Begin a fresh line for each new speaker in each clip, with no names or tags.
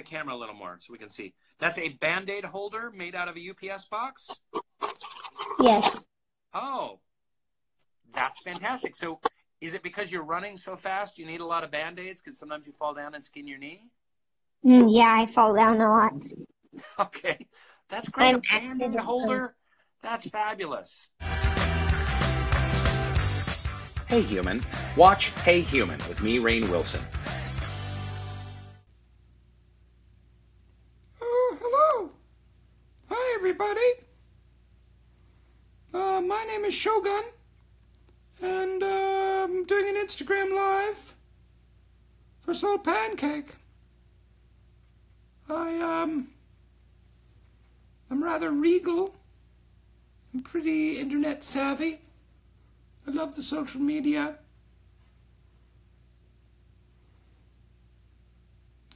camera a little more so we can see. That's a Band-Aid holder made out of a UPS box?
Yes.
Oh, that's fantastic. So is it because you're running so fast you need a lot of Band-Aids because sometimes you fall down and skin your knee?
Yeah, I fall down a lot.
Okay, that's great.
I'm
A Band-Aid holder? That's fabulous.
Hey Human. Watch Hey Human with me, Rainn Wilson.
Hello. Hi, everybody. My name is Shogun, and I'm doing an Instagram Live for Soul Pancake. I'm rather regal. I'm pretty internet savvy. I love the social media.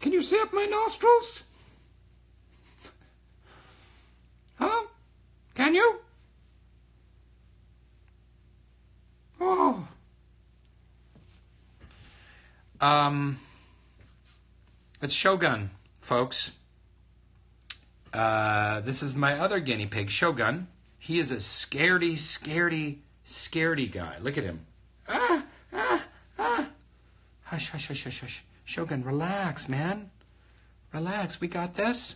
Can you see up my nostrils? Huh? Can you? Oh.
It's Shogun, folks. This is my other guinea pig, Shogun. He is a scaredy guy. Look at him. Hush, hush, hush, hush, hush. Shogun, relax, man. Relax. We got this.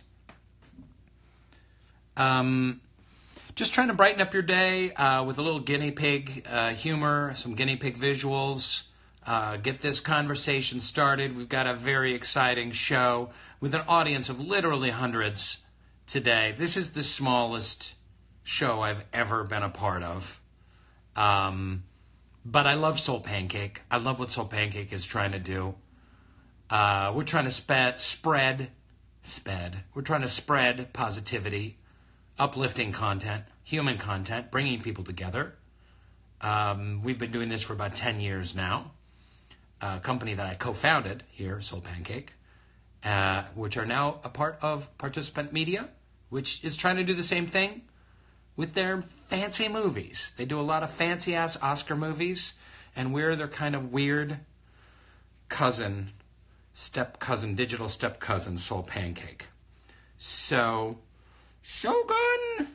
Just trying to brighten up your day with a little guinea pig humor, some guinea pig visuals. Get this conversation started. We've got a very exciting show with an audience of literally hundreds today. This is the smallest show I've ever been a part of. But I love Soul Pancake. I love what Soul Pancake is trying to do. We're trying to We're trying to spread positivity, uplifting content, human content, bringing people together. We've been doing this for about 10 years now. A company that I co-founded here, Soul Pancake, which are now a part of Participant Media, which is trying to do the same thing with their fancy movies. They do a lot of fancy-ass Oscar movies, and we're their kind of weird digital step-cousin, Soul Pancake. So, Shogun!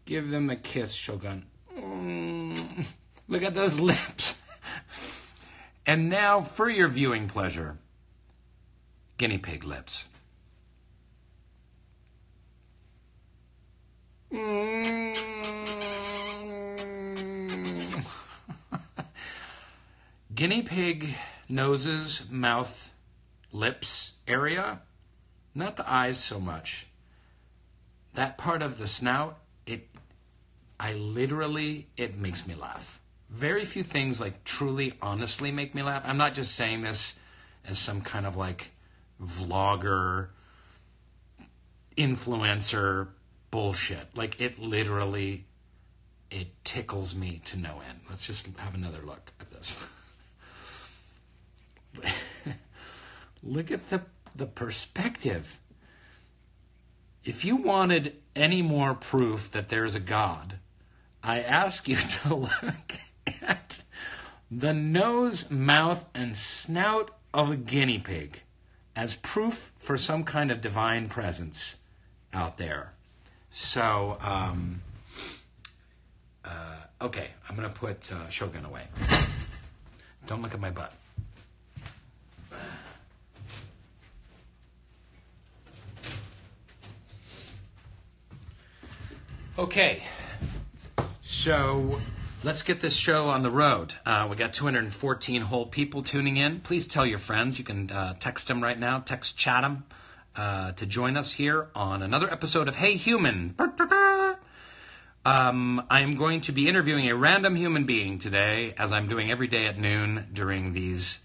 Give them a kiss, Shogun. Look at those lips. And now, for your viewing pleasure, guinea pig lips. Guinea pig noses, mouth, lips area, not the eyes so much. That part of the snout, it makes me laugh. Very few things like truly, honestly make me laugh. I'm not just saying this as some kind of like vlogger, influencer bullshit. Like it tickles me to no end. Let's just have another look at this. Look at the perspective. If you wanted any more proof that there is a God, I ask you to look at the nose, mouth, and snout of a guinea pig as proof for some kind of divine presence out there. So, okay, I'm going to put Shogun away. Don't look at my butt. Okay, so let's get this show on the road. We got 214 whole people tuning in. Please tell your friends. You can text them right now, chat them to join us here on another episode of Hey Human. I'm going to be interviewing a random human being today, as I'm doing every day at noon during these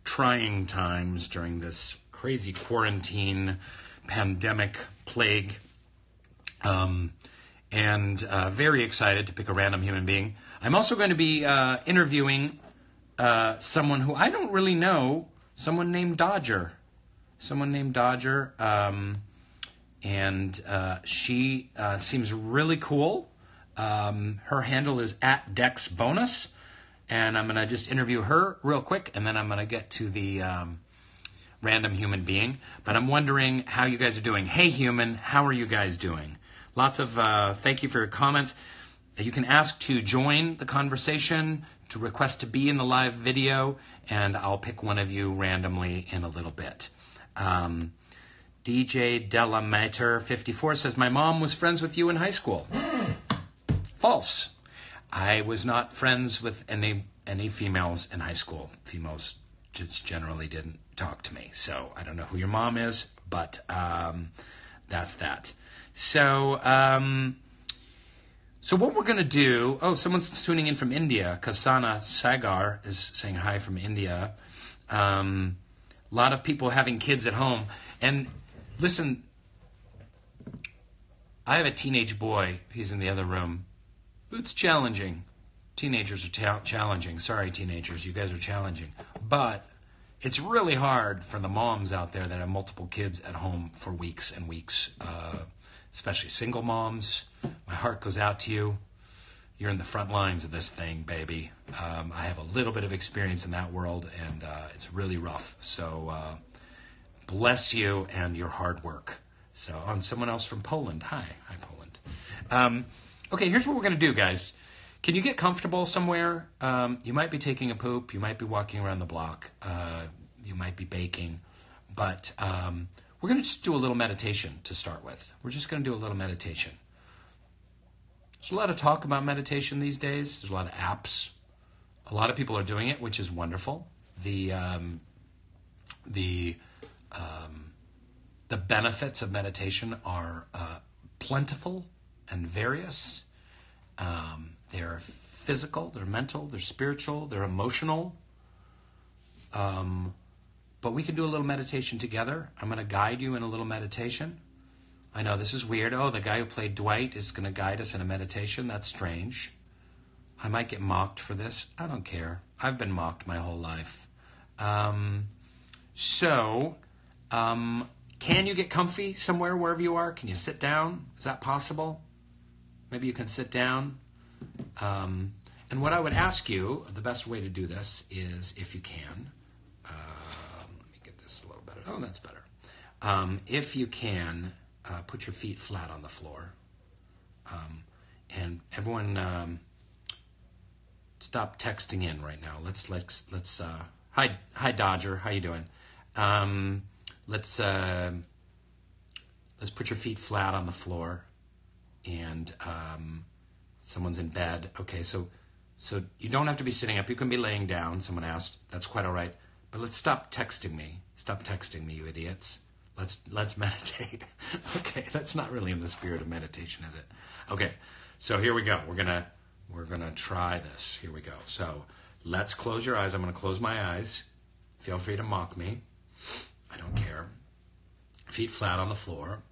trying times, during this crazy quarantine, pandemic, plague. And very excited to pick a random human being. I'm also going to be interviewing someone who I don't really know, someone named Dodger. And she seems really cool. Her handle is @DexBonus, and I'm going to just interview her real quick, and then I'm going to get to the random human being, but I'm wondering how you guys are doing. Hey, human, how are you guys doing? Lots of thank you for your comments. You can ask to join the conversation, to request to be in the live video, and I'll pick one of you randomly in a little bit. DJ Delamater 54 says, my mom was friends with you in high school. False. I was not friends with any females in high school. Females just generally didn't talk to me. So I don't know who your mom is, but that's that. So so what we're going to do, someone's tuning in from India. Kasana Sagar is saying hi from India. A lot of people having kids at home. And listen, I have a teenage boy. He's in the other room. It's challenging. Teenagers are challenging. Sorry, teenagers. You guys are challenging. But it's really hard for the moms out there that have multiple kids at home for weeks and weeks, especially single moms. My heart goes out to you. You're in the front lines of this thing, baby. I have a little bit of experience in that world, and it's really rough. So bless you and your hard work. So on someone else from Poland. Hi, Poland. Okay, here's what we're going to do, guys. Can you get comfortable somewhere? You might be taking a poop. You might be walking around the block. You might be baking. But we're going to just do a little meditation to start with. We're just going to do a little meditation. There's a lot of talk about meditation these days. There's a lot of apps. A lot of people are doing it, which is wonderful. The benefits of meditation are plentiful and various. They're physical, they're mental, they're spiritual, they're emotional. But we can do a little meditation together. I'm going to guide you in a little meditation. I know this is weird. Oh, the guy who played Dwight is going to guide us in a meditation. That's strange. I might get mocked for this. I don't care. I've been mocked my whole life. Can you get comfy somewhere, wherever you are? Can you sit down? Is that possible? Maybe you can sit down. And what I would ask you, the best way to do this is, if you can, let me get this a little better. Oh, that's better. If you can, put your feet flat on the floor. And everyone, stop texting in right now. Let's hi Dodger, how you doing? Let's put your feet flat on the floor, and someone's in bed. Okay, so you don't have to be sitting up. You can be laying down. Someone asked. That's quite all right. But let's stop texting me. Stop texting me, you idiots. Let's meditate. Okay, that's not really in the spirit of meditation, is it? Okay, so here we go. We're gonna try this. Here we go. So let's close your eyes. I'm gonna close my eyes. Feel free to mock me. I don't care. Feet flat on the floor.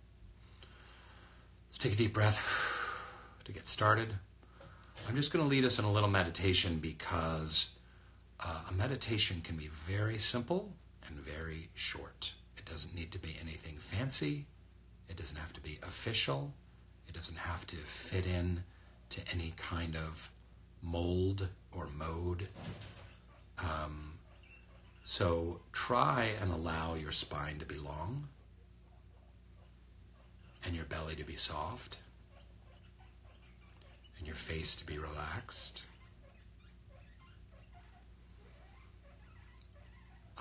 Let's take a deep breath to get started. I'm just going to lead us in a little meditation because a meditation can be very simple and very short. It doesn't need to be anything fancy. It doesn't have to be official. It doesn't have to fit in to any kind of mold or mode. So try and allow your spine to be long and your belly to be soft and your face to be relaxed.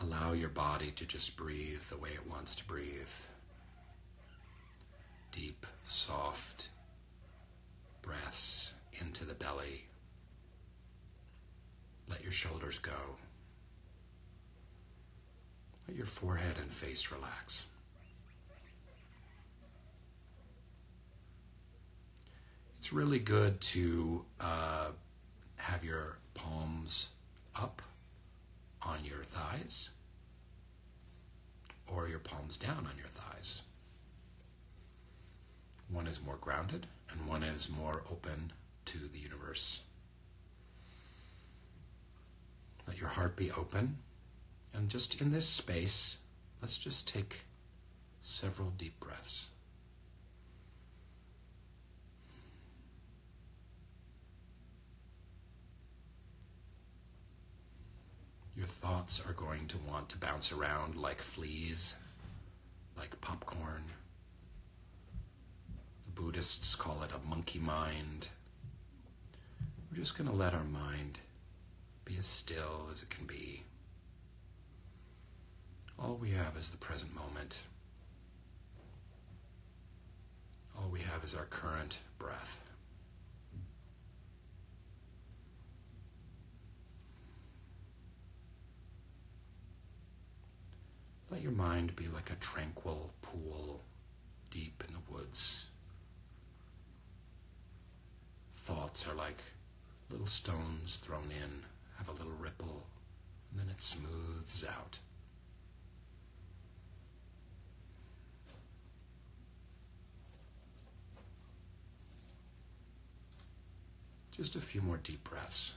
Allow your body to just breathe the way it wants to breathe. Deep, soft breaths into the belly. Let your shoulders go. Let your forehead and face relax. It's really good to have your palms up on your thighs or your palms down on your thighs. One is more grounded and one is more open to the universe. Let your heart be open. And just in this space, let's just take several deep breaths. Your thoughts are going to want to bounce around like fleas, like popcorn. The Buddhists call it a monkey mind. We're just going to let our mind be as still as it can be. All we have is the present moment. All we have is our current breath. Let your mind be like a tranquil pool deep in the woods. Thoughts are like little stones thrown in, have a little ripple, and then it smooths out. Just a few more deep breaths.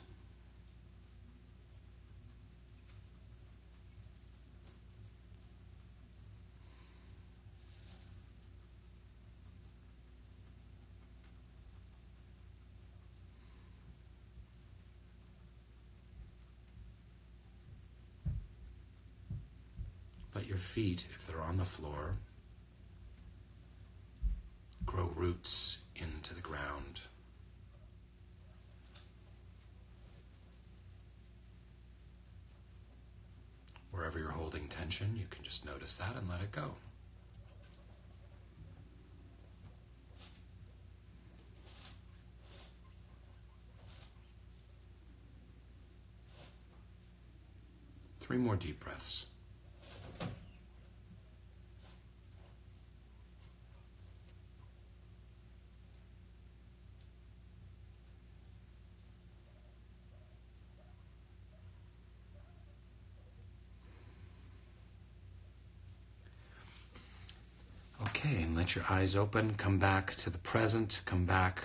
Let your feet, if they're on the floor, grow roots into the ground. Wherever you're holding tension, you can just notice that and let it go. Three more deep breaths. Okay, and let your eyes open. Come back to the present. Come back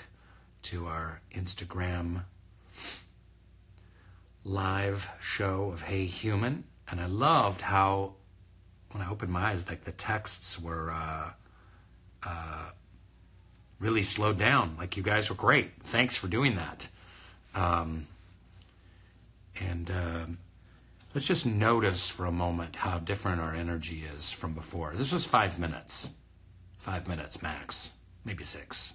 to our Instagram live show of Hey Human. And I loved how, when I opened my eyes, like the texts were really slowed down. Like, you guys were great. Thanks for doing that. Let's just notice for a moment how different our energy is from before. This was 5 minutes. 5 minutes max, maybe 6.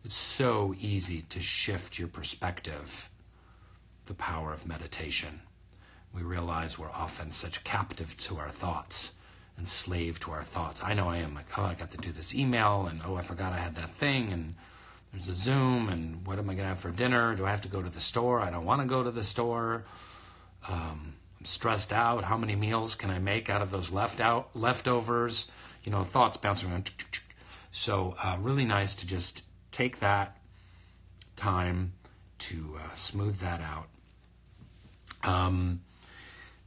It's so easy to shift your perspective, the power of meditation. We realize we're often such captive to our thoughts, enslaved to our thoughts. I know I am, like, oh, I got to do this email, and oh, I forgot I had that thing, and there's a Zoom, and what am I going to have for dinner? Do I have to go to the store? I don't want to go to the store. I'm stressed out. How many meals can I make out of those leftovers? You know, thoughts bouncing around. So really nice to just take that time to smooth that out.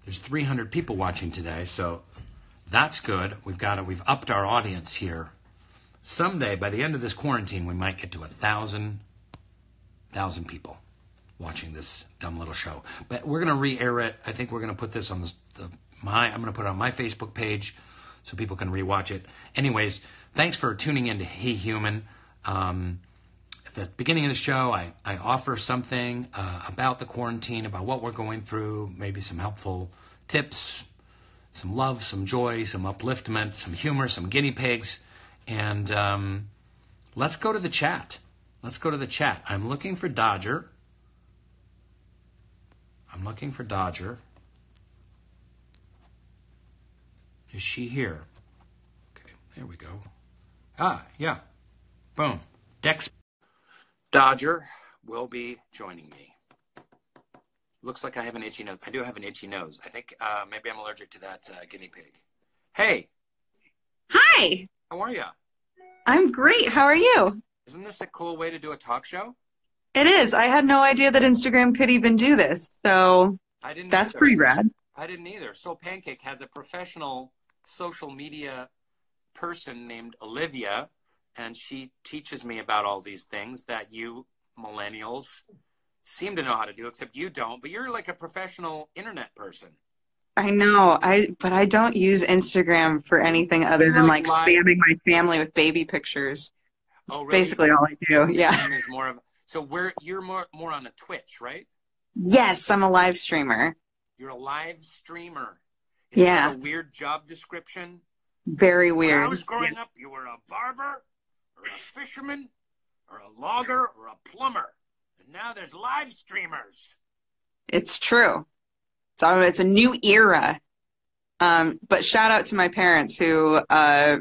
There's 300 people watching today, so that's good. We've upped our audience here. Someday, by the end of this quarantine, we might get to 1,000 people watching this dumb little show. But we're going to re-air it. I think we're going to put this on I'm going to put it on my Facebook page so people can rewatch it. Anyways, thanks for tuning in to Hey Human. At the beginning of the show, I offer something about the quarantine, about what we're going through, maybe some helpful tips, some love, some joy, some upliftment, some humor, some guinea pigs. And let's go to the chat. I'm looking for Dodger. Is she here? Okay, there we go. Ah, yeah. Boom. Dex Dodger will be joining me. Looks like I have an itchy nose. I do have an itchy nose. I think maybe I'm allergic to that guinea pig. Hey.
Hi.
How are you?
I'm great. How are you?
Isn't this a cool way to do a talk show?
It is. I had no idea that Instagram could even do this. So that's pretty rad.
I didn't either. Soul Pancake has a professional social media person named Olivia, and she teaches me about all these things that you millennials seem to know how to do, except you don't. But you're like a professional internet person.
I know. But I don't use Instagram for anything other than like spamming my family with baby pictures.
Oh, really?
Basically all I do.
Instagram is more of so you're more on a Twitch, right?
Yes, I'm a live streamer.
You're a live streamer. Isn't
Yeah.
that a weird job description?
Very
When
weird.
I was growing up, you were a barber or a fisherman or a logger or a plumber. And now there's live streamers.
It's true. So it's a new era. But shout out to my parents who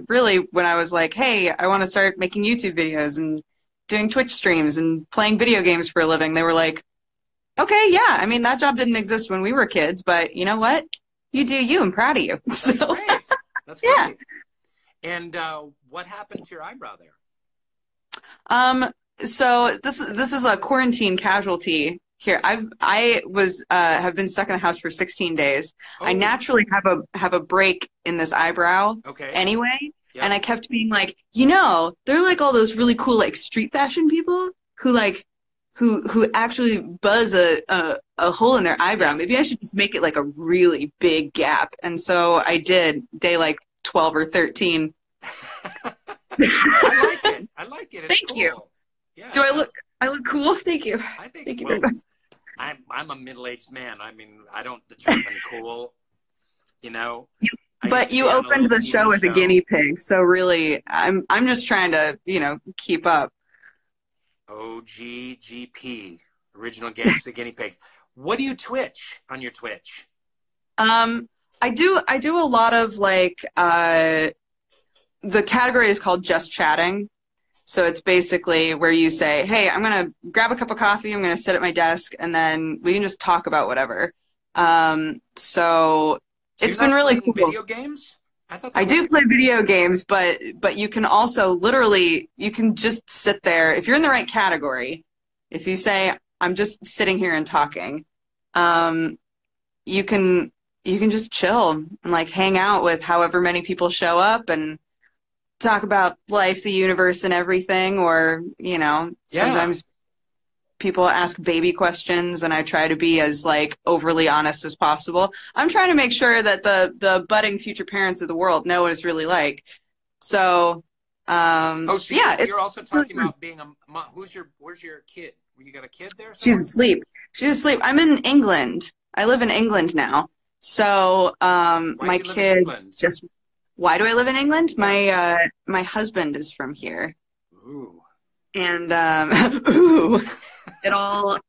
really, when I was like, hey, I want to start making YouTube videos and doing Twitch streams and playing video games for a living, they were like, okay, yeah, I mean, that job didn't exist when we were kids, but you know what? You do you. I'm proud of you.
That's
So,
great. That's
yeah.
great. And what happened to your eyebrow there?
So this is a quarantine casualty here. I have been stuck in the house for 16 days.
Oh.
I naturally have a break in this eyebrow
Okay.
anyway.
Yep.
And I kept being like, they're like all those really cool like street fashion people who actually buzz a hole in their eyebrow.
Yeah.
Maybe I should just make it like a really big gap. And so I did day like 12 or 13.
I like it. It's
Thank
cool.
you.
Yeah.
Do I look cool? Thank you.
I think.
Thank you
well,
very much.
I'm a middle-aged man. I mean, I don't determine cool. You know.
But you opened the show with a guinea pig, so really, I'm just trying to keep up.
OGGP, original gangsta guinea pigs. What do you Twitch on your Twitch?
I do a lot of like the category is called just chatting. So it's basically where you say, hey, I'm going to grab a cup of coffee, I'm going to sit at my desk, and then we can just talk about whatever. So it's been really cool.
Video games?
I do play video games, but you can also literally, you can just sit there. If you're in the right category, if you say, I'm just sitting here and talking, you can just chill and like hang out with however many people show up and talk about life, the universe, and everything. Or, sometimes people ask baby questions and I try to be as like overly honest as possible. I'm trying to make sure that the budding future parents of the world know what it's really like. So,
you're also talking about being a mom. Where's your kid? You got a kid there?
Somewhere? She's asleep. I'm in England. I live in England now. So, my kid just, why do I live in England? Yeah. My husband is from here.
Ooh.
And, ooh. It all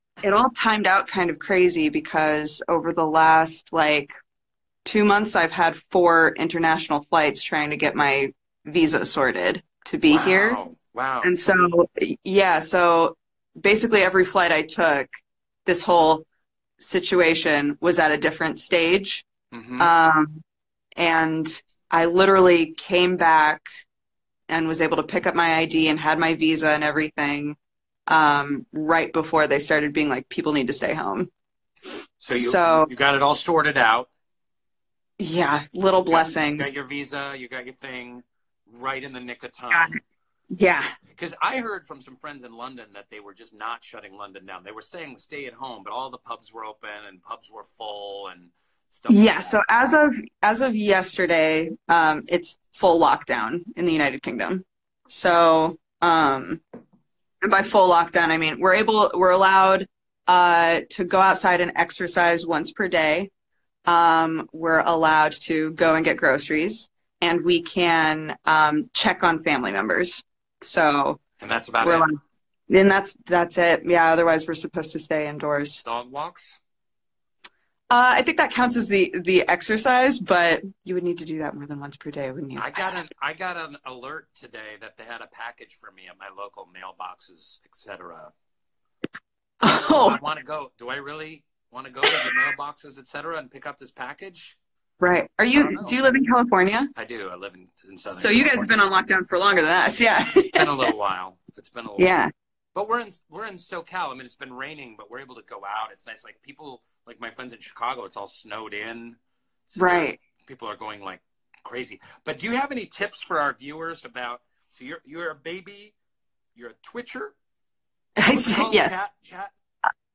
timed out kind of crazy because over the last like 2 months, I've had 4 international flights trying to get my visa sorted to be here.
Wow.
And so, so basically every flight I took, this whole situation was at a different stage.
Mm-hmm.
And I literally came back and was able to pick up my ID and had my visa and everything right before they started being like, people need to stay home.
So you got it all sorted out.
Yeah, little blessings.
You got your visa, you got your thing right in the nick of time.
Yeah.
Because I heard from some friends in London that they were just not shutting London down. They were saying stay at home, but all the pubs were open and pubs were full and stuff.
Yeah, so as of yesterday, it's full lockdown in the United Kingdom. So, and by full lockdown, I mean we're allowed to go outside and exercise once per day. We're allowed to go and get groceries, and we can check on family members. So,
and that's about it.
And that's it. Yeah. Otherwise, we're supposed to stay indoors.
Dog walks.
I think that counts as the exercise, but you would need to do that more than once per day, wouldn't you?
I got an alert today that they had a package for me at my local mailboxes, etc.
Oh,
I want to go. Do I really want to go to the mailboxes, etc., and pick up this package?
Right. Do you live in California?
I do. I live in Southern
So you guys have been on lockdown for longer than us, yeah.
It's been a little while.
Yeah.
But we're in SoCal. I mean, it's been raining, but we're able to go out. It's nice. Like people, like my friends in Chicago, it's all snowed in. So
right.
People are going like crazy. But do you have any tips for our viewers about? So you're a baby. You're a Twitcher.
Yes.
Chat.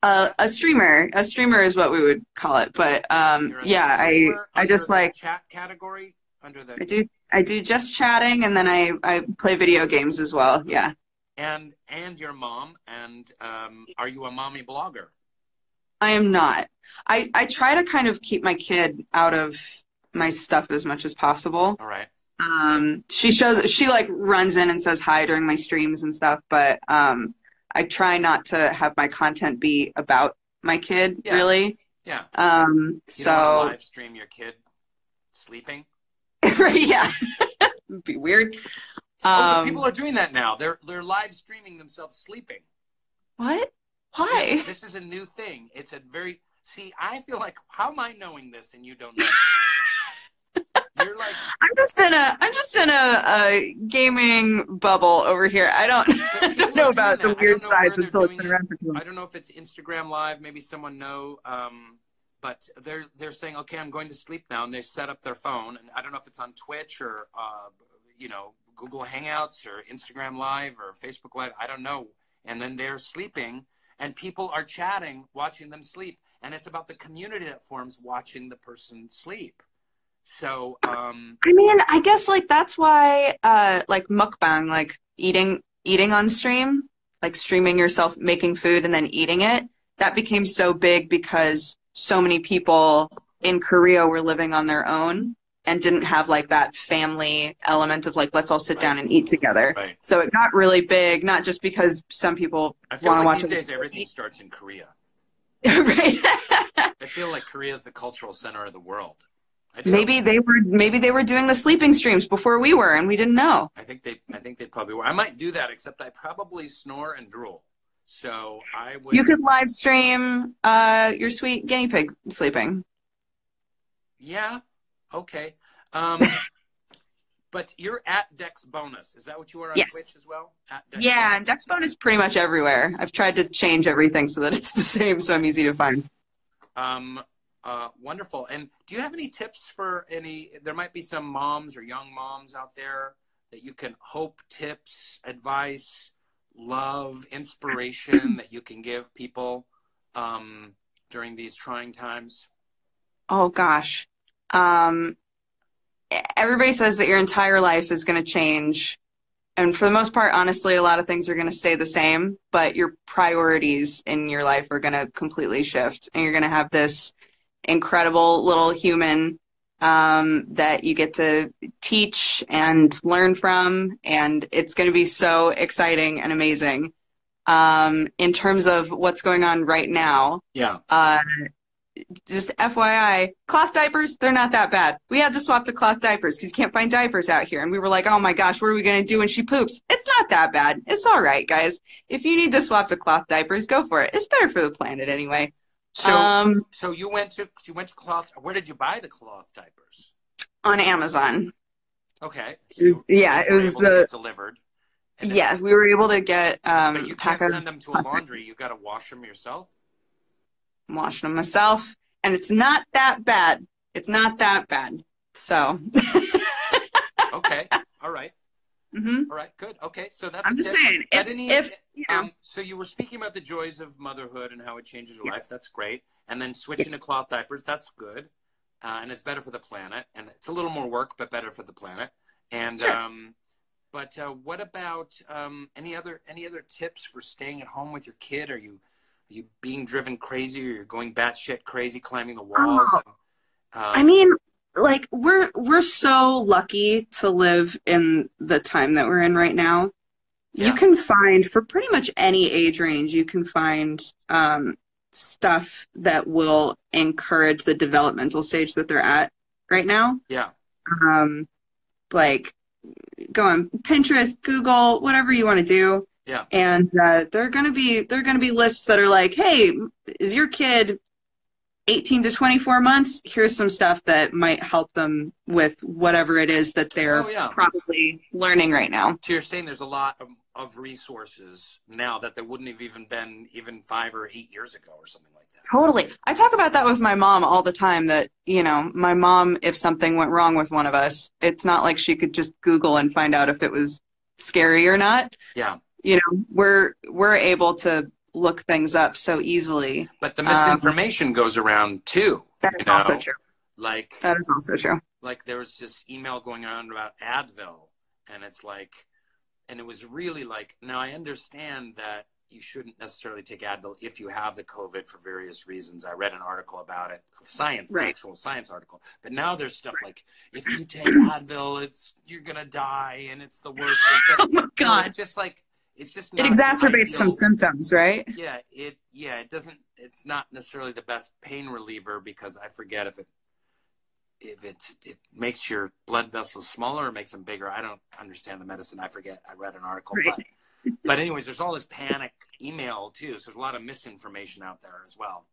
A streamer. A streamer is what we would call it. But I just like
chat category under the.
I do just chatting, and then I play video games as well. Yeah.
And your mom, and are you a mommy blogger?
I am not. I try to kind of keep my kid out of my stuff as much as possible.
All right.
She like runs in and says hi during my streams and stuff, but I try not to have my content be about my kid,
Yeah.
really.
Yeah. You
So
don't want to live stream your kid sleeping?
right, yeah. It'd be weird.
But people are doing that now. They're live streaming themselves sleeping.
What? Why?
This is a new thing. It's a very I feel like, how am I knowing this and you don't know? You're like,
I'm just in a gaming bubble over here. I don't know about the weird sides until it's been around for too long.
I don't know if it's Instagram Live. Maybe someone know. But they're saying, okay, I'm going to sleep now, and they set up their phone. And I don't know if it's on Twitch or Google Hangouts or Instagram Live or Facebook Live. I don't know. And then they're sleeping, and people are chatting, watching them sleep. And it's about the community that forms watching the person sleep. So,
I mean, I guess like that's why, like mukbang, like eating on stream, like streaming yourself making food and then eating it, that became so big because so many people in Korea were living on their own and didn't have like that family element of like, let's all sit down and eat together.
Right.
So it got really big, not just because some people
I feel
want to
like
watch
these days everything starts in Korea.
right.
I feel like Korea is the cultural center of the world. I do.
Maybe they were doing the sleeping streams before we were, and we didn't know.
I think they probably were. I might do that, except I probably snore and drool. So I would.
You could live stream your sweet guinea pig sleeping.
Yeah. Okay. But you're at Dex Bonus. Is that what you are on
Yes.
Twitch as well? At Dex
Yeah,
Bonus.
and Dexbone is pretty much everywhere. I've tried to change everything so that it's the same, so I'm easy to find.
Wonderful. And do you have any tips for there might be some moms or young moms out there that you can tips, advice, love, inspiration that you can give people during these trying times?
Oh gosh. Everybody says that your entire life is going to change. And for the most part, honestly, a lot of things are going to stay the same, but your priorities in your life are going to completely shift. And you're going to have this incredible little human that you get to teach and learn from. And it's going to be so exciting and amazing. In terms of what's going on right now,
Yeah.
just FYI, cloth diapers, they're not that bad. We had to swap to cloth diapers because you can't find diapers out here. And we were like, oh my gosh, what are we going to do when she poops? It's not that bad. It's all right, guys. If you need to swap to cloth diapers, go for it. It's better for the planet anyway.
So you went to cloth. Where did you buy the cloth diapers?
On Amazon.
Okay.
It was
get delivered.
Yeah, we were able to get
but you can't send them to a laundry. You got to wash them yourself.
I'm washing them myself, and it's not that bad. It's not that bad. So.
Okay. All right.
Mm-hmm.
All right. Good. Okay. So that's.
I'm just saying.
So you were speaking about the joys of motherhood and how it changes your life. That's great. And then switching to cloth diapers. That's good. And it's better for the planet. And it's a little more work, but better for the planet. And
sure.
But what about any other tips for staying at home with your kid? Are you being driven crazy, or you're going batshit crazy, climbing the walls?
I mean, like we're so lucky to live in the time that we're in right now.
Yeah.
You can find, for pretty much any age range, you can find stuff that will encourage the developmental stage that they're at right now.
Yeah.
Like go on Pinterest, Google, whatever you want to do.
Yeah.
And they're gonna be lists that are like, hey, is your kid 18 to 24 months? Here's some stuff that might help them with whatever it is that they're probably learning right now.
So you're saying there's a lot of resources now that there wouldn't have even been 5 or 8 years ago or something like that.
Totally. I talk about that with my mom all the time, that, my mom, if something went wrong with one of us, it's not like she could just Google and find out if it was scary or not.
Yeah.
We're able to look things up so easily.
But the misinformation goes around too.
That is also true.
That
is also true.
Like there was this email going around about Advil, and it's like, and it was really like, now I understand that you shouldn't necessarily take Advil if you have the COVID for various reasons. I read an article about it, actual science article. But now there's stuff like, if you take Advil, you're gonna die, and it's the worst.
Oh my God.
It's just like, it's just
It
not
exacerbates some symptoms, right?
Yeah, it doesn't. It's not necessarily the best pain reliever, because I forget if it makes your blood vessels smaller or makes them bigger. I don't understand the medicine. I forget. I read an article,
Right.
but anyways, there's all this panic email too. So there's a lot of misinformation out there as well.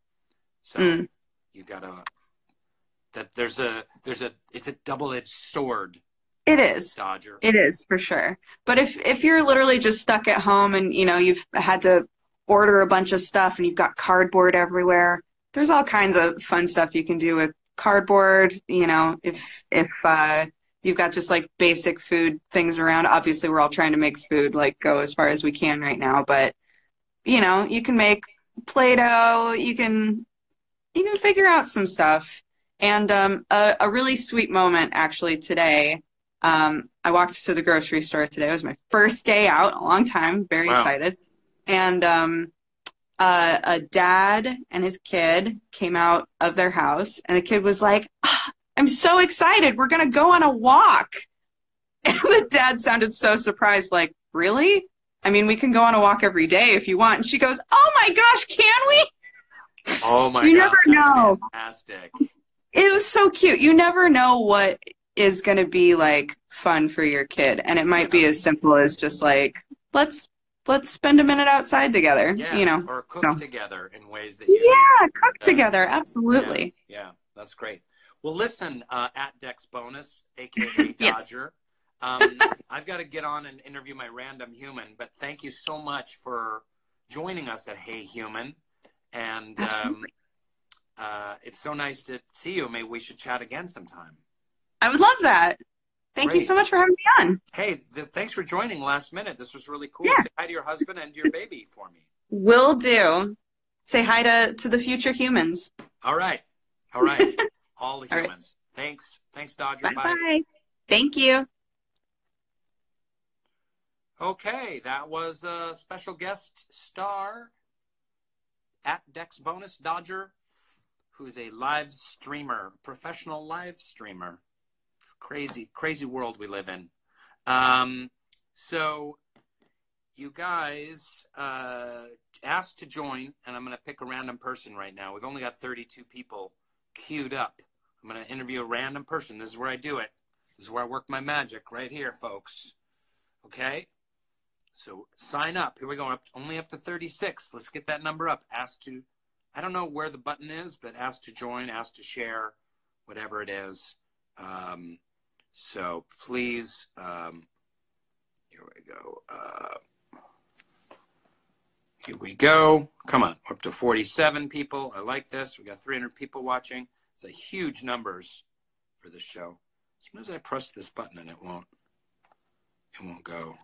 So you gotta, it's a double-edged sword.
It is.
Dodger.
It is, for sure. But if you're literally just stuck at home and, you've had to order a bunch of stuff and you've got cardboard everywhere, there's all kinds of fun stuff you can do with cardboard. If you've got just like basic food things around, obviously we're all trying to make food like go as far as we can right now, but you can make Play-Doh, you can figure out some stuff. And a really sweet moment actually today. I walked to the grocery store today. It was my first day out in a long time. Very excited. And a dad and his kid came out of their house, and the kid was like, I'm so excited. We're going to go on a walk. And the dad sounded so surprised, like, really? I mean, we can go on a walk every day if you want. And she goes, oh my gosh, can we?
Oh my God.
You never know.
Fantastic.
It was so cute. You never know what is going to be like fun for your kid. And it might be as simple as just like, let's spend a minute outside together,
or cook together in ways that
cook together. Absolutely.
Yeah, that's great. Well, listen, at Dex Bonus, aka Dodger, I've got to get on and interview my random human, but thank you so much for joining us at Hey Human. And it's so nice to see you. Maybe we should chat again sometime.
I would love that. Thank you so much for having me on.
Hey, thanks for joining last minute. This was really cool. Say hi to your husband and your baby for me.
Will do. Say hi to the future humans.
All right. All the humans. Right. Thanks, Dodger.
Bye. Thank you.
Okay, that was a special guest star at Dex Bonus, Dodger, who's a live streamer, professional live streamer. Crazy world we live in. So you guys asked to join, and I'm going to pick a random person right now. We've only got 32 people queued up. I'm going to interview a random person. This is where I do it. This is where I work my magic, right here, folks. Okay? So sign up. Here we go. Only up to 36. Let's get that number up. I don't know where the button is, but ask to join, ask to share, whatever it is. So please, here we go. Here we go. Come on, up to 47 people. I like this. We got 300 people watching. It's a huge numbers for this show. Sometimes I press this button and it won't go.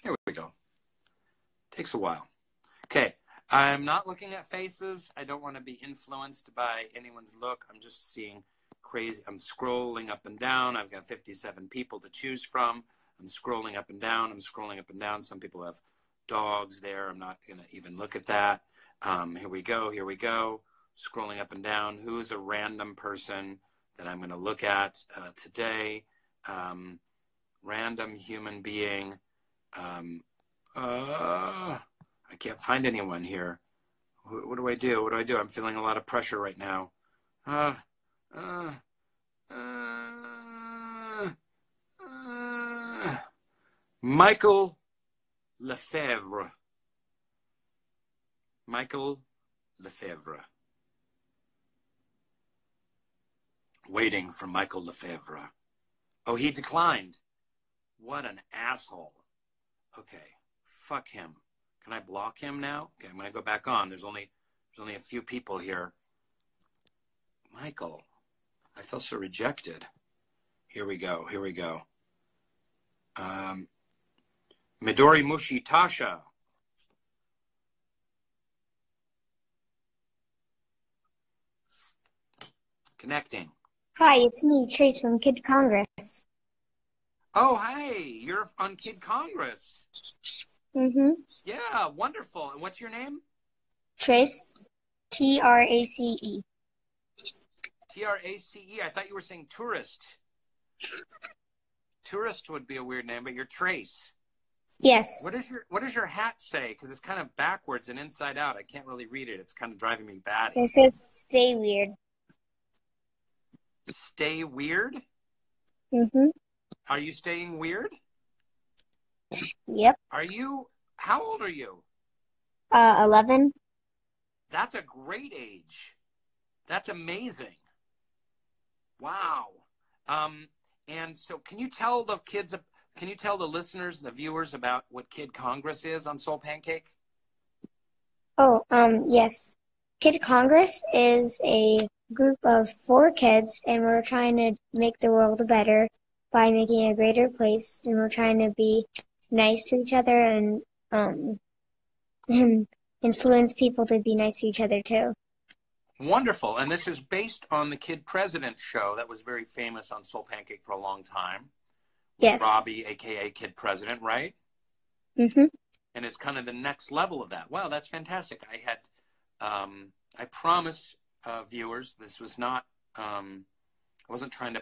Here we go. Takes a while. Okay. I'm not looking at faces. I don't want to be influenced by anyone's look. I'm just seeing crazy. I'm scrolling up and down. I've got 57 people to choose from. I'm scrolling up and down. Some people have dogs there. I'm not going to even look at that. Here we go. Scrolling up and down. Who's a random person that I'm going to look at today? Random human being. I can't find anyone here. What do I do? I'm feeling a lot of pressure right now. Michael Lefebvre. Waiting for Michael Lefebvre. Oh, he declined. What an asshole. Okay, fuck him. Can I block him now? Okay, I'm going to go back on. There's only a few people here. Michael, I feel so rejected. Here we go. Midori Mushi Tasha. Connecting.
Hi, it's me, Trace from Kids Congress.
Oh, hey, you're on Kid Congress.
Mm-hmm.
Yeah, wonderful. And what's your name?
Trace. Trace.
Trace. I thought you were saying tourist. Tourist would be a weird name, but you're Trace.
Yes.
What does your hat say? Because it's kind of backwards and inside out. I can't really read it. It's kind of driving me batty.
It says stay weird.
Stay weird?
Mm-hmm.
Are you staying weird?
Yep.
How old are you?
11.
That's a great age. That's amazing. Wow. And so can you tell the listeners and the viewers about what Kid Congress is on Soul Pancake?
Oh, yes. Kid Congress is a group of 4 kids, and we're trying to make the world better by making a greater place, and we're trying to be nice to each other and and influence people to be nice to each other too.
Wonderful. And this is based on the Kid President show that was very famous on Soul Pancake for a long time.
Yes.
Robbie, a.k.a. Kid President, right?
Mm-hmm.
And it's kind of the next level of that. Wow, that's fantastic. I promise viewers, this was not, I wasn't trying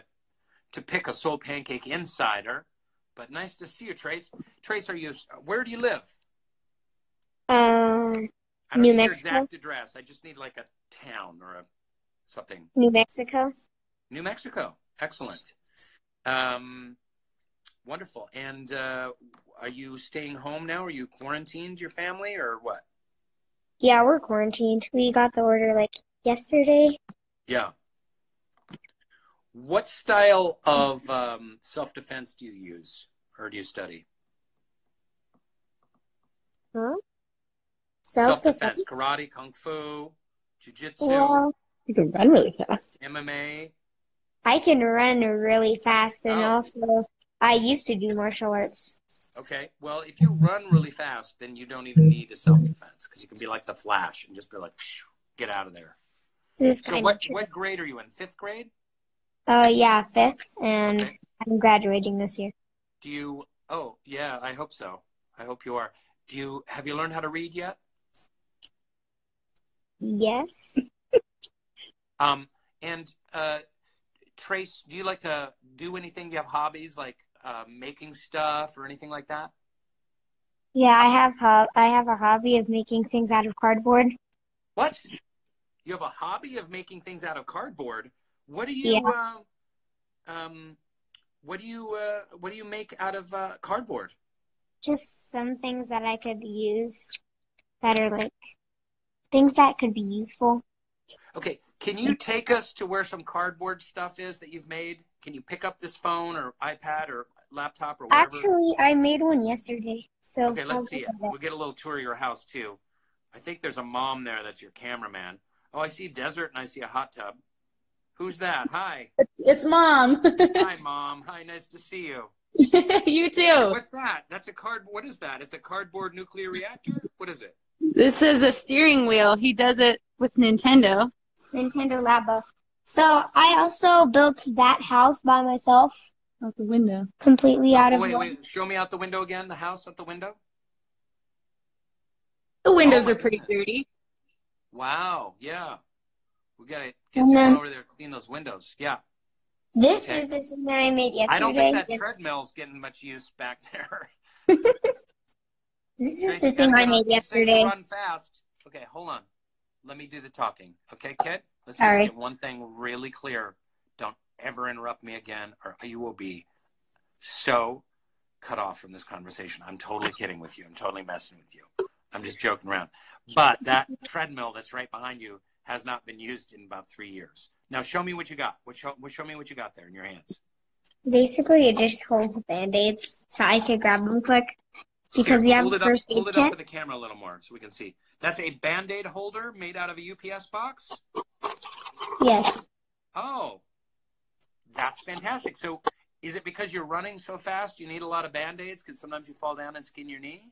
to pick a Soul Pancake insider, but nice to see you, Trace. Trace, where do you live? I don't
New
need
Mexico.
your exact address. I just need like a town or something.
New Mexico.
New Mexico. Excellent. Wonderful. And are you staying home now? Are you quarantined, your family, or what?
Yeah, we're quarantined. We got the order like yesterday.
Yeah. What style of self-defense do you use or do you study?
Huh?
Self-defense, karate, kung fu, jiu-jitsu,
Well,
You can run really fast.
MMA.
I can run really fast, and also I used to do martial arts.
Okay. Well, if you run really fast, then you don't even need a self-defense because you can be like the Flash and just be like, get out of there.
This is
So
kind of true.
what grade are you in? 5th grade?
Yeah, 5th, and
Okay.
I'm graduating this year.
Oh, yeah, I hope so. I hope you are. Have you learned how to read yet?
Yes.
And Trace, do you like to do anything? Do you have hobbies like making stuff or anything like that?
Yeah, I have a hobby of making things out of cardboard.
What? You have a hobby of making things out of cardboard? What do
Yeah.
what do you make out of cardboard?
Just some things that I could use that are like things that could be useful.
Okay, can you take us to where some cardboard stuff is that you've made? Can you pick up this phone or iPad or laptop or whatever?
Actually, I made one yesterday. So
Okay,
I'll
let's see
look
it.
at
We'll get a little tour of your house too. I think there's a mom there that's your cameraman. Oh, I see desert and I see a hot tub. Who's that? Hi.
It's Mom.
Hi, Mom. Hi, nice to see you.
You too.
What's that? What is that? It's a cardboard nuclear reactor? What is it?
This is a steering wheel. He does it with Nintendo.
Nintendo Labo. So I also built that house by myself,
Out the window.
completely out of
Wait. Show me out the window again. The house out the window.
The windows
my
are pretty
goodness.
dirty.
Wow. Yeah. We gotta get
And
someone
then-
over there to clean those windows. Yeah.
This
Okay.
is the thing that I made yesterday.
I don't think that
It's-
treadmill's getting much use back there.
This is
Trace,
the
you gotta
thing I
get on.
made
You say
yesterday.
you run fast. Okay, hold on. Let me do the talking. Okay, Kit? Let's
All
just
right.
get one thing really clear. Don't ever interrupt me again, or you will be so cut off from this conversation. I'm totally kidding with you. I'm totally messing with you. I'm just joking around. But that treadmill that's right behind you has not been used in about 3 years. Now show me what you got. Show me what you got there in your hands.
Basically, it just holds Band-Aids, so I could grab them quick. Because
Here,
we have
hold
a
it up.
first aid
Hold it up
kit.
to the camera a little more so we can see. That's a Band-Aid holder made out of a UPS box.
Yes.
Oh, that's fantastic. So is it because you're running so fast you need a lot of Band-Aids because sometimes you fall down and skin your knee?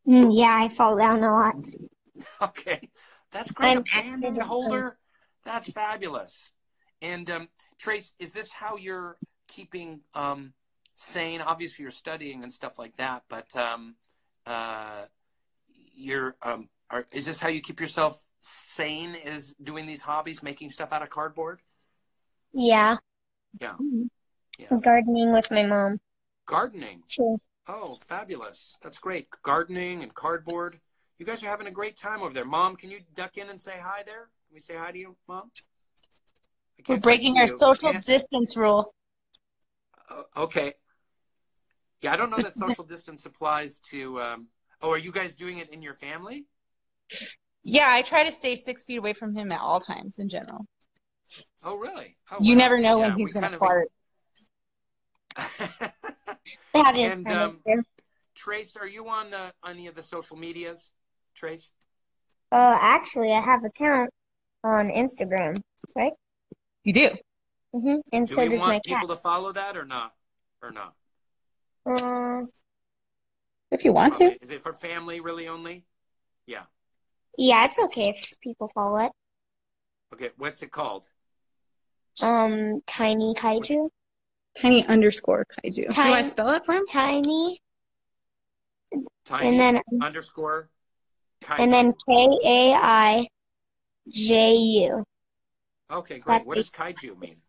Yeah, I fall down a lot.
Okay, that's great.
I'm
A Band-Aid
accidentally-
holder? That's fabulous. And Trace, is this how you're keeping sane. Obviously, you're studying and stuff like that, but is this how you keep yourself sane? Is doing these hobbies, making stuff out of cardboard?
Yeah.
Yeah.
Mhm.
Yeah.
Gardening with my mom.
Gardening.
Sure.
Oh, fabulous. That's great. Gardening and cardboard. You guys are having a great time over there. Mom, can you duck in and say hi there? Can we say hi to you, Mom? I
We're
can't quite
breaking
see
our
you.
social
Yeah.
distance rule.
Okay. Yeah, I don't know that social distance applies to. Are you guys doing it in your family?
Yeah, I try to stay 6 feet away from him at all times in general.
Oh, really? Oh,
You
wow.
never know when
Yeah, we
he's going
kind
to
of.
fart.
That is
And
kind of true.
Trace, are you on any of the social medias? Trace?
Actually, I have an account on Instagram, right?
You do.
And
Do
so
we
does my
want
cat.
people to follow that or not? Or not?
If you want to.
Probably. Is it for family really only? Yeah.
Yeah, it's okay if people follow it.
Okay. What's it called?
Tiny Kaiju.
Tiny underscore kaiju. Do you want
Tiny-
to spell it for him?
Tiny,
Tiny
and then
underscore kaiju.
and then KAIJU.
Okay, great.
That's
What does kaiju mean?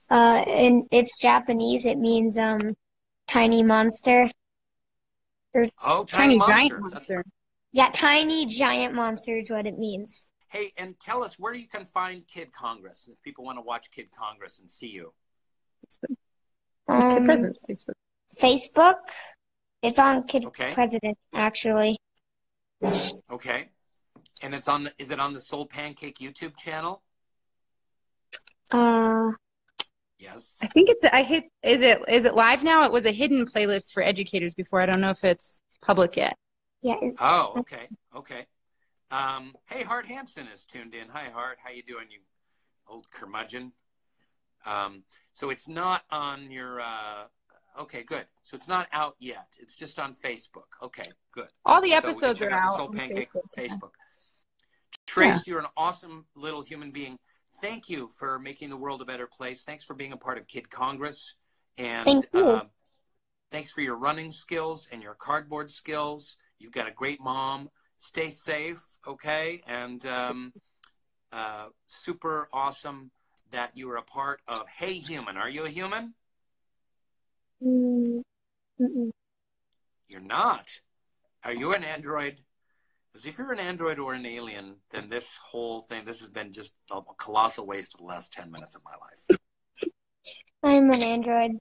In it's Japanese. It means tiny monster.
Oh,
Tiny
monster.
giant
That's
monster.
Yeah, tiny giant monster is what it means.
Hey, and tell us where you can find Kid Congress if people want to watch Kid Congress and see you.
Kid Presence Facebook.
Facebook. It's on Kid
Okay.
President, actually.
Okay. And is it on the Soul Pancake YouTube channel? Yes.
I think is it live now? It was a hidden playlist for educators before. I don't know if it's public yet.
Yeah.
Oh, okay. Okay. Hey, Hart Hansen is tuned in. Hi, Hart. How you doing, you old curmudgeon? So it's not on your, okay, good. So it's not out yet. It's just on Facebook. Okay, good.
All the
So we can
episodes
check
are
out the
out
Soul
on
Pancake
Facebook.
Facebook. Trace, you're an awesome little human being. Thank you for making the world a better place. Thanks for being a part of Kid Congress. And
Thank you.
thanks for your running skills and your cardboard skills. You've got a great mom. Stay safe, okay? And super awesome that you are a part of Hey Human. Are you a human?
Mm-mm.
You're not. Are you an android? Because if you're an android or an alien, then this whole thing, this has been just a colossal waste of the last 10 minutes of my life.
I'm an android.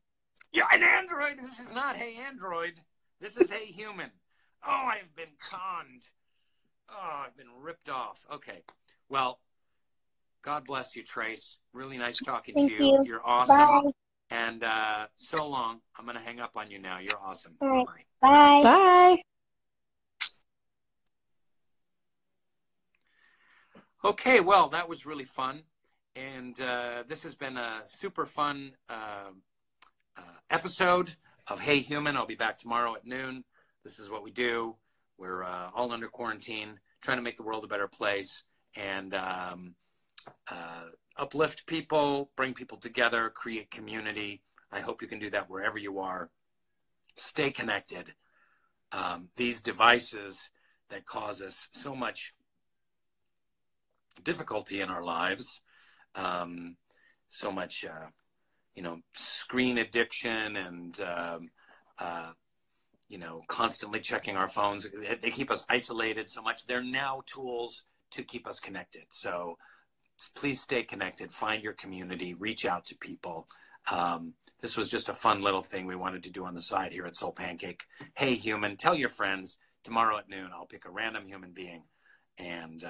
Yeah, an android. This is not Hey Android. This is Hey Human. Oh, I've been conned. Oh, I've been ripped off. Okay. Well, God bless you, Trace. Really nice talking
Thank
to you.
you.
You're awesome.
Bye.
And so long. I'm going to hang up on you now. You're awesome.
All right.
Bye-bye.
Bye.
Bye.
Okay, well, that was really fun. And this has been a super fun episode of Hey Human. I'll be back tomorrow at noon. This is what we do. We're all under quarantine, trying to make the world a better place and uplift people, bring people together, create community. I hope you can do that wherever you are. Stay connected. These devices that cause us so much difficulty in our lives, so much, screen addiction and, constantly checking our phones. They keep us isolated so much. They're now tools to keep us connected. So please stay connected, find your community, reach out to people. This was just a fun little thing we wanted to do on the side here at Soul Pancake. Hey, human, tell your friends tomorrow at noon, I'll pick a random human being and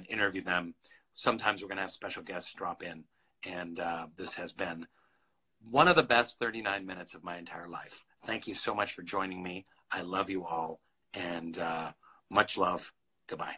interview them. Sometimes we're going to have special guests drop in. And this has been one of the best 39 minutes of my entire life. Thank you so much for joining me. I love you all. And much love. Goodbye.